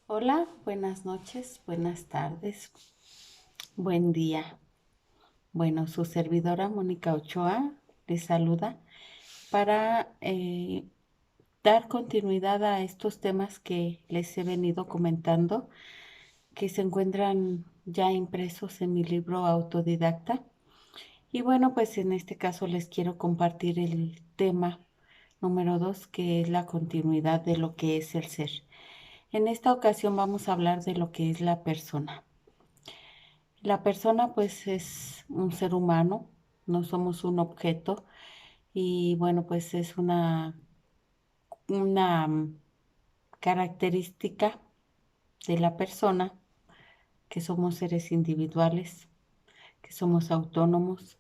Hola, buenas noches, buenas tardes, buen día. Bueno, su servidora Mónica Ochoa les saluda para dar continuidad a estos temas que les he venido comentando, que se encuentran ya impresos en mi libro Autodidacta. Y bueno, pues en este caso les quiero compartir el tema número 2, que es la continuidad de lo que es el ser. En esta ocasión vamos a hablar de lo que es la persona. La persona pues es un ser humano, no somos un objeto y bueno pues es una característica de la persona que somos seres individuales, que somos autónomos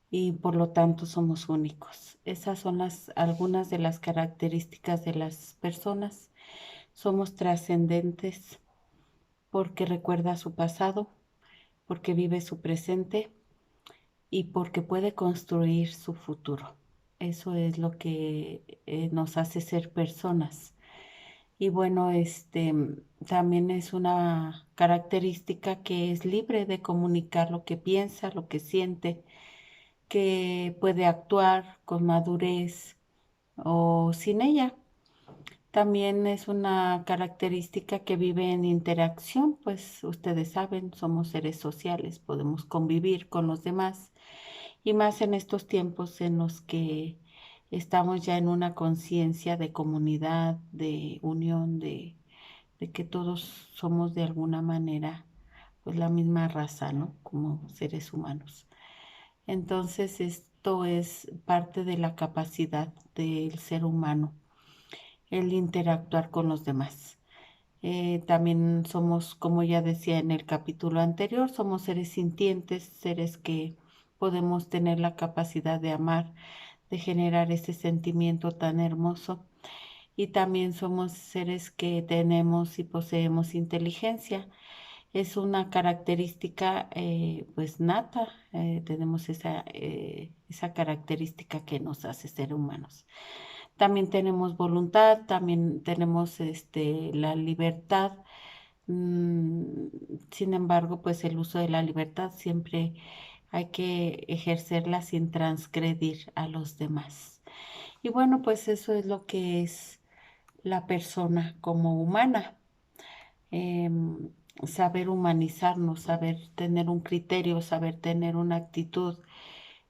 y por lo tanto somos únicos. Esas son algunas de las características de las personas. Somos trascendentes porque recuerda su pasado, porque vive su presente y porque puede construir su futuro. Eso es lo que nos hace ser personas. Y bueno, también es una característica que es libre de comunicar lo que piensa, lo que siente, que puede actuar con madurez o sin ella. También es una característica que vive en interacción, pues ustedes saben, somos seres sociales, podemos convivir con los demás y más en estos tiempos en los que estamos ya en una conciencia de comunidad, de unión, de que todos somos de alguna manera pues la misma raza, ¿no? Como seres humanos. Entonces esto es parte de la capacidad del ser humano, el interactuar con los demás. También somos, como ya decía en el capítulo anterior, somos seres sintientes, seres que podemos tener la capacidad de amar, de generar ese sentimiento tan hermoso. Y también somos seres que tenemos y poseemos inteligencia. Es una característica pues nata, tenemos esa característica que nos hace ser humanos. También tenemos voluntad, también tenemos la libertad. Mm, Sin embargo, pues el uso de la libertad siempre hay que ejercerla sin transgredir a los demás. Y bueno, pues eso es lo que es la persona como humana. Saber humanizarnos, saber tener un criterio, saber tener una actitud.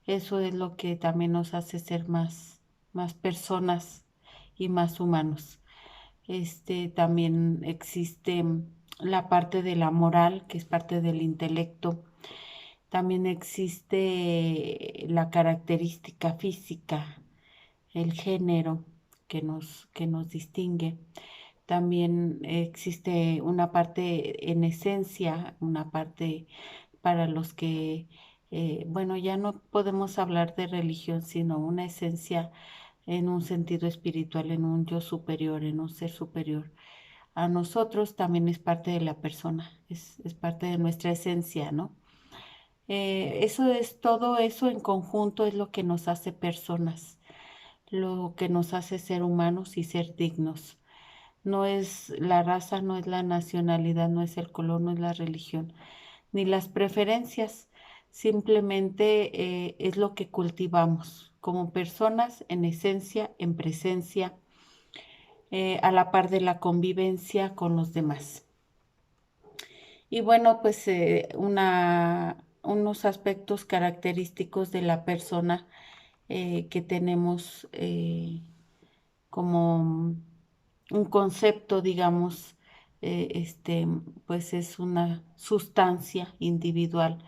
Eso es lo que también nos hace ser más personas y más humanos. También existe la parte de la moral, que es parte del intelecto. También existe la característica física, el género que nos distingue. También existe una parte en esencia, una parte para los que, bueno, ya no podemos hablar de religión, sino una esencia en un sentido espiritual, en un yo superior, en un ser superior. A nosotros también es parte de la persona, es parte de nuestra esencia, ¿no? Eso es todo eso en conjunto es lo que nos hace personas, lo que nos hace ser humanos y ser dignos. No es la raza, no es la nacionalidad, no es el color, no es la religión, ni las preferencias. Simplemente es lo que cultivamos como personas en esencia, en presencia, a la par de la convivencia con los demás. Y bueno, pues unos aspectos característicos de la persona que tenemos como un concepto, digamos, pues es una sustancia individual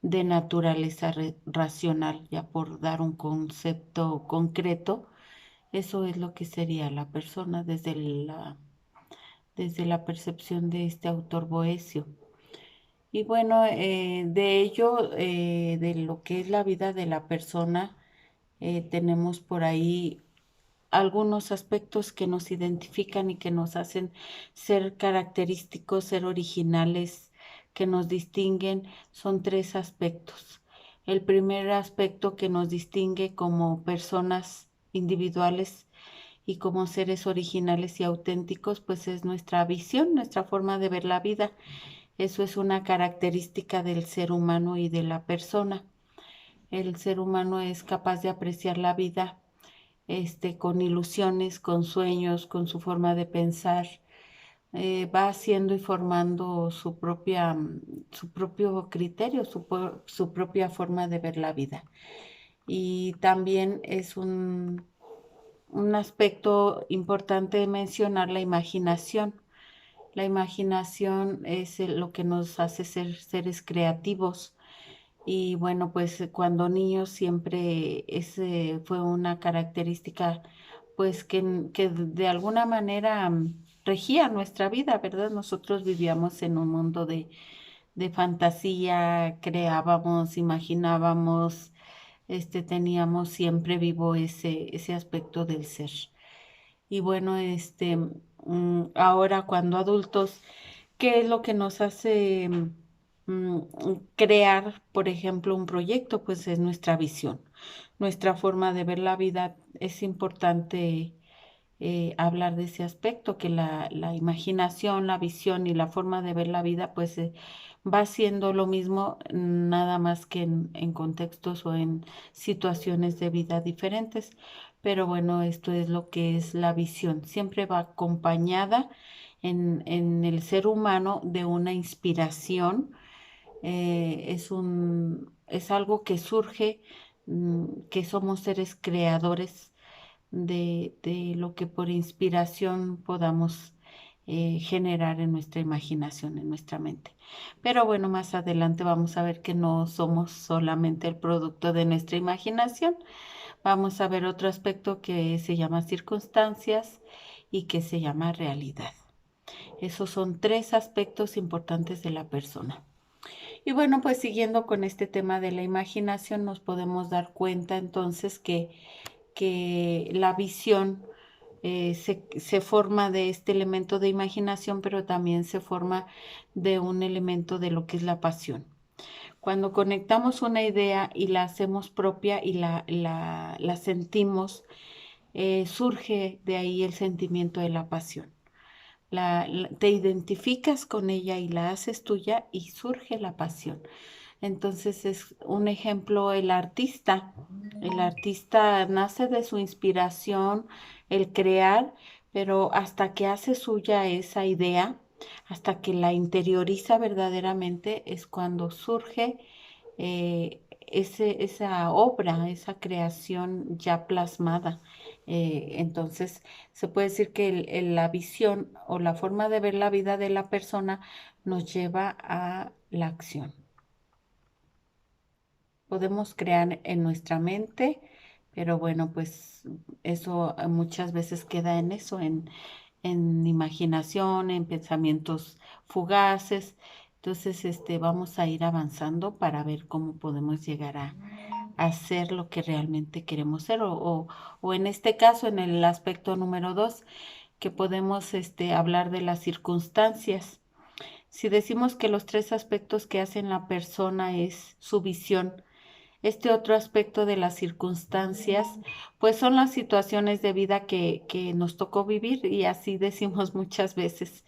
de naturaleza racional, ya por dar un concepto concreto, eso es lo que sería la persona desde la percepción de este autor Boecio. Y bueno, de ello, de lo que es la vida de la persona, tenemos por ahí algunos aspectos que nos identifican y que nos hacen ser característicos, ser originales, que nos distinguen, son tres aspectos. El primer aspecto que nos distingue como personas individuales y como seres originales y auténticos, pues es nuestra visión, nuestra forma de ver la vida. Eso es una característica del ser humano y de la persona. El ser humano es capaz de apreciar la vida, con ilusiones, con sueños, con su forma de pensar. Va haciendo y formando su propio criterio, su propia forma de ver la vida. Y también es un aspecto importante mencionar la imaginación. La imaginación es lo que nos hace ser seres creativos. Y bueno, pues cuando niños siempre ese fue una característica, pues que de alguna manera regía nuestra vida, ¿verdad? Nosotros vivíamos en un mundo de fantasía, creábamos, imaginábamos, teníamos siempre vivo ese aspecto del ser. Y bueno, ahora cuando adultos, ¿qué es lo que nos hace mm, crear, por ejemplo, un proyecto? Pues es nuestra visión, nuestra forma de ver la vida. Es importante hablar de ese aspecto, que la imaginación, la visión y la forma de ver la vida, pues va siendo lo mismo, nada más que en contextos o en situaciones de vida diferentes. Pero bueno, esto es lo que es la visión. Siempre va acompañada en el ser humano de una inspiración. Es algo que surge, que somos seres creadores de lo que por inspiración podamos generar en nuestra imaginación, en nuestra mente. Pero bueno, más adelante vamos a ver que no somos solamente el producto de nuestra imaginación. Vamos a ver otro aspecto que se llama circunstancias y que se llama realidad. Esos son tres aspectos importantes de la persona. Y bueno, pues siguiendo con este tema de la imaginación, nos podemos dar cuenta entonces que la visión se forma de este elemento de imaginación, pero también se forma de un elemento de lo que es la pasión. Cuando conectamos una idea y la hacemos propia y la sentimos, surge de ahí el sentimiento de la pasión. Te identificas con ella y la haces tuya y surge la pasión. Entonces es un ejemplo el artista. El artista nace de su inspiración, el crear, pero hasta que hace suya esa idea, hasta que la interioriza verdaderamente, es cuando surge esa obra, esa creación ya plasmada. Entonces, se puede decir que la visión o la forma de ver la vida de la persona nos lleva a la acción. Podemos crear en nuestra mente, pero bueno, pues eso muchas veces queda en eso, en imaginación, en pensamientos fugaces. Entonces, vamos a ir avanzando para ver cómo podemos llegar a hacer lo que realmente queremos ser, o en este caso, en el aspecto número 2, que podemos hablar de las circunstancias. Si decimos que los tres aspectos que hacen la persona es su visión, este otro aspecto de las circunstancias, pues son las situaciones de vida que nos tocó vivir, y así decimos muchas veces.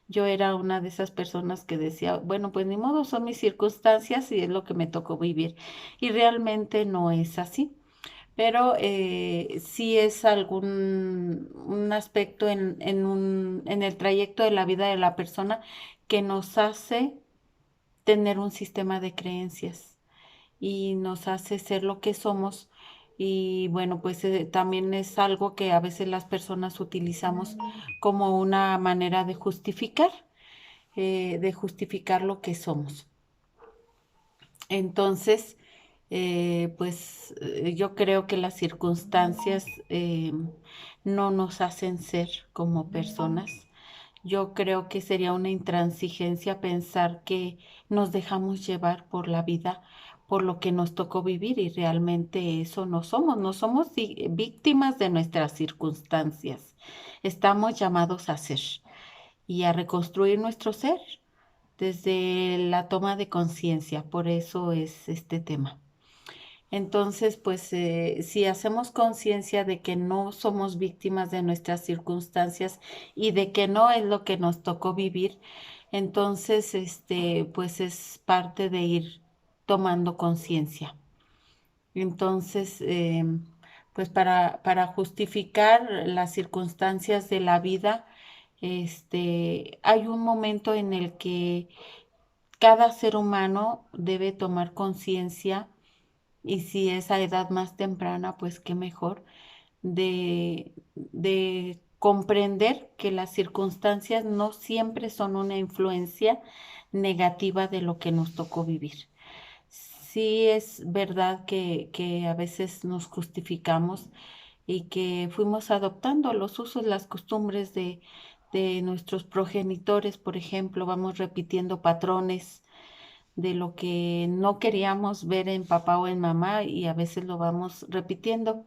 Yo era una de esas personas que decía, bueno, pues ni modo, son mis circunstancias y es lo que me tocó vivir. Y realmente no es así. Pero sí es algún un aspecto en el trayecto de la vida de la persona que nos hace tener un sistema de creencias y nos hace ser lo que somos. Y bueno, pues también es algo que a veces las personas utilizamos como una manera de justificar lo que somos. Entonces, yo creo que las circunstancias no nos hacen ser como personas. Yo creo que sería una intransigencia pensar que nos dejamos llevar por la vida, por lo que nos tocó vivir, y realmente eso no somos víctimas de nuestras circunstancias. Estamos llamados a ser y a reconstruir nuestro ser desde la toma de conciencia. Por eso es este tema. Entonces, pues si hacemos conciencia de que no somos víctimas de nuestras circunstancias y de que no es lo que nos tocó vivir, entonces, pues es parte de ir tomando conciencia. Entonces, pues para justificar las circunstancias de la vida, hay un momento en el que cada ser humano debe tomar conciencia y si es a edad más temprana, pues qué mejor, de comprender que las circunstancias no siempre son una influencia negativa de lo que nos tocó vivir. Sí es verdad que a veces nos justificamos y que fuimos adoptando los usos, las costumbres de nuestros progenitores, por ejemplo, vamos repitiendo patrones de lo que no queríamos ver en papá o en mamá y a veces lo vamos repitiendo.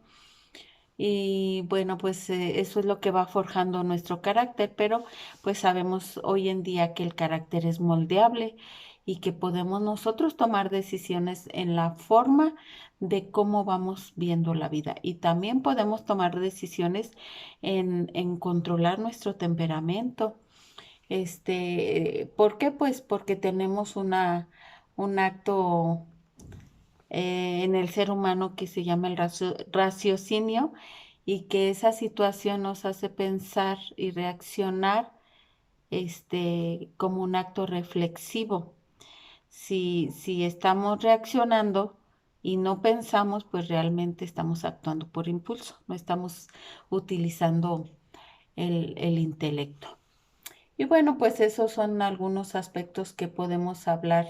Y bueno, pues eso es lo que va forjando nuestro carácter, pero pues sabemos hoy en día que el carácter es moldeable y que podemos nosotros tomar decisiones en la forma de cómo vamos viendo la vida. Y también podemos tomar decisiones en controlar nuestro temperamento. ¿Por qué? Pues porque tenemos un acto en el ser humano que se llama el raciocinio y que esa situación nos hace pensar y reaccionar como un acto reflexivo. Si estamos reaccionando y no pensamos, pues realmente estamos actuando por impulso, no estamos utilizando el intelecto. Y bueno, pues esos son algunos aspectos que podemos hablar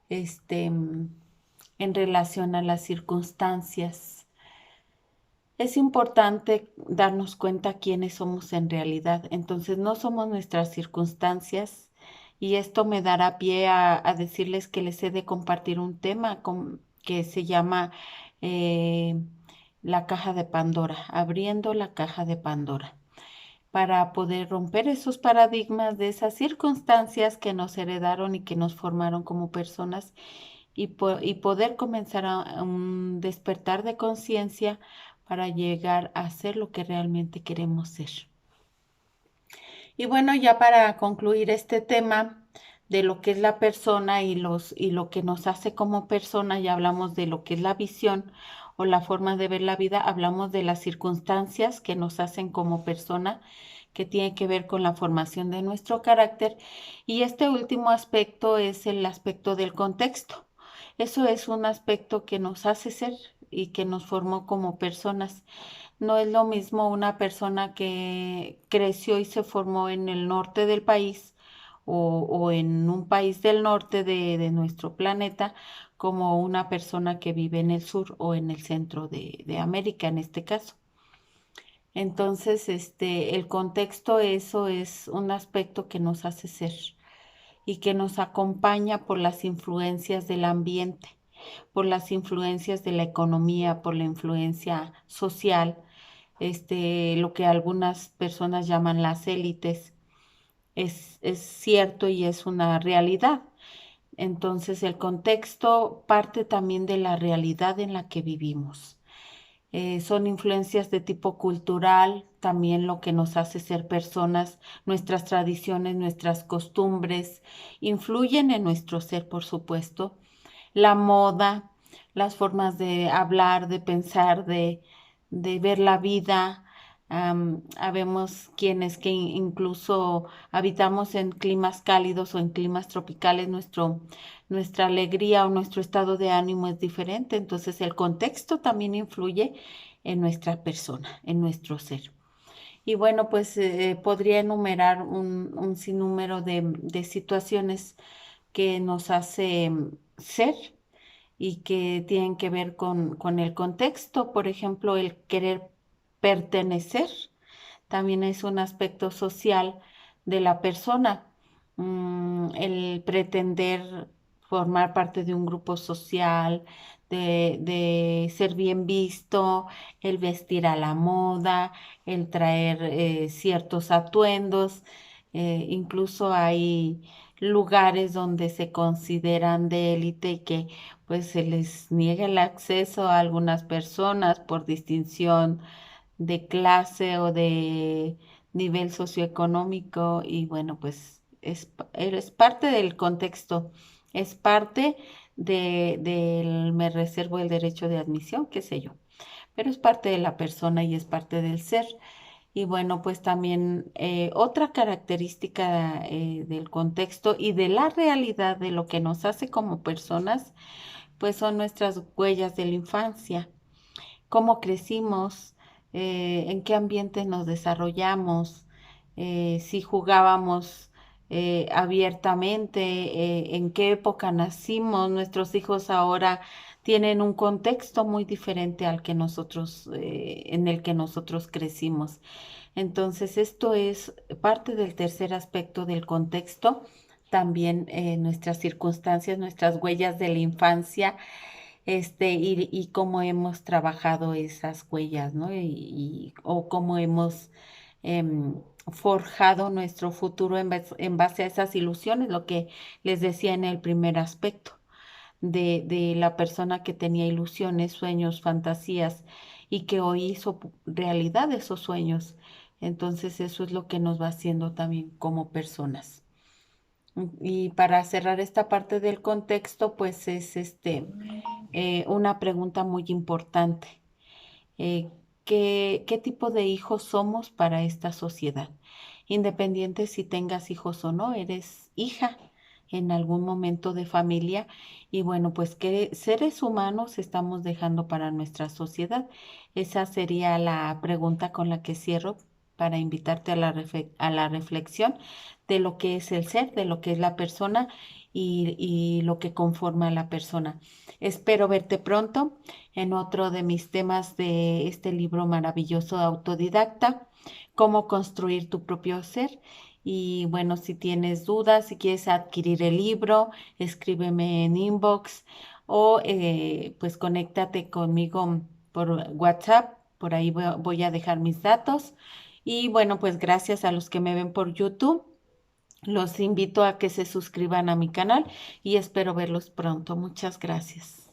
este, en relación a las circunstancias. Es importante darnos cuenta quiénes somos en realidad. Entonces, no somos nuestras circunstancias y esto me dará pie a decirles que les he de compartir un tema que se llama eh, la caja de Pandora, abriendo la caja de Pandora, para poder romper esos paradigmas de esas circunstancias que nos heredaron y que nos formaron como personas y poder comenzar a un despertar de conciencia para llegar a ser lo que realmente queremos ser. Y bueno, ya para concluir este tema de lo que es la persona y lo que nos hace como persona, ya hablamos de lo que es la visión o la forma de ver la vida, hablamos de las circunstancias que nos hacen como persona, que tiene que ver con la formación de nuestro carácter. Y este último aspecto es el aspecto del contexto. Eso es un aspecto que nos hace ser y que nos formó como personas. No es lo mismo una persona que creció y se formó en el norte del país o en un país del norte de nuestro planeta como una persona que vive en el sur o en el centro de América en este caso. Entonces, el contexto, eso es un aspecto que nos hace ser y que nos acompaña por las influencias del ambiente, por las influencias de la economía, por la influencia social, lo que algunas personas llaman las élites, es cierto y es una realidad. Entonces el contexto parte también de la realidad en la que vivimos. Son influencias de tipo cultural, también lo que nos hace ser personas, nuestras tradiciones, nuestras costumbres, influyen en nuestro ser, por supuesto. La moda, las formas de hablar, de pensar, de ver la vida. Habemos quienes que incluso habitamos en climas cálidos o en climas tropicales, nuestra alegría o nuestro estado de ánimo es diferente. Entonces el contexto también influye en nuestra persona, en nuestro ser. Y bueno, pues podría enumerar un sinnúmero de situaciones que nos hace ser y que tienen que ver con el contexto. Por ejemplo, el querer pertenecer también es un aspecto social de la persona. El pretender formar parte de un grupo social, de ser bien visto, el vestir a la moda, el traer ciertos atuendos. Incluso hay lugares donde se consideran de élite y que pues se les niega el acceso a algunas personas por distinción de clase o de nivel socioeconómico y bueno, pues es parte del contexto, es parte del me reservo el derecho de admisión, qué sé yo, pero es parte de la persona y es parte del ser. Y bueno, pues también otra característica del contexto y de la realidad de lo que nos hace como personas, pues son nuestras huellas de la infancia, cómo crecimos, en qué ambiente nos desarrollamos, si jugábamos abiertamente, en qué época nacimos. Nuestros hijos ahora tienen un contexto muy diferente al que nosotros, en el que nosotros crecimos. Entonces, esto es parte del tercer aspecto del contexto. También nuestras circunstancias, nuestras huellas de la infancia, y cómo hemos trabajado esas huellas, ¿no? O cómo hemos em, forjado nuestro futuro en base a esas ilusiones, lo que les decía en el primer aspecto, de la persona que tenía ilusiones, sueños, fantasías y que hoy hizo realidad esos sueños. Entonces eso es lo que nos va haciendo también como personas. Y para cerrar esta parte del contexto, pues es una pregunta muy importante. Eh, ¿qué tipo de hijos somos para esta sociedad? Independiente si tengas hijos o no, eres hija en algún momento de familia y bueno, pues qué seres humanos estamos dejando para nuestra sociedad. Esa sería la pregunta con la que cierro para invitarte a a la reflexión de lo que es el ser, de lo que es la persona y lo que conforma a la persona. Espero verte pronto en otro de mis temas de este libro maravilloso de autodidacta, cómo construir tu propio ser. Y bueno, si tienes dudas, si quieres adquirir el libro, escríbeme en inbox o pues conéctate conmigo por WhatsApp, por ahí voy a dejar mis datos. Y bueno, pues gracias a los que me ven por YouTube. Los invito a que se suscriban a mi canal y espero verlos pronto. Muchas gracias.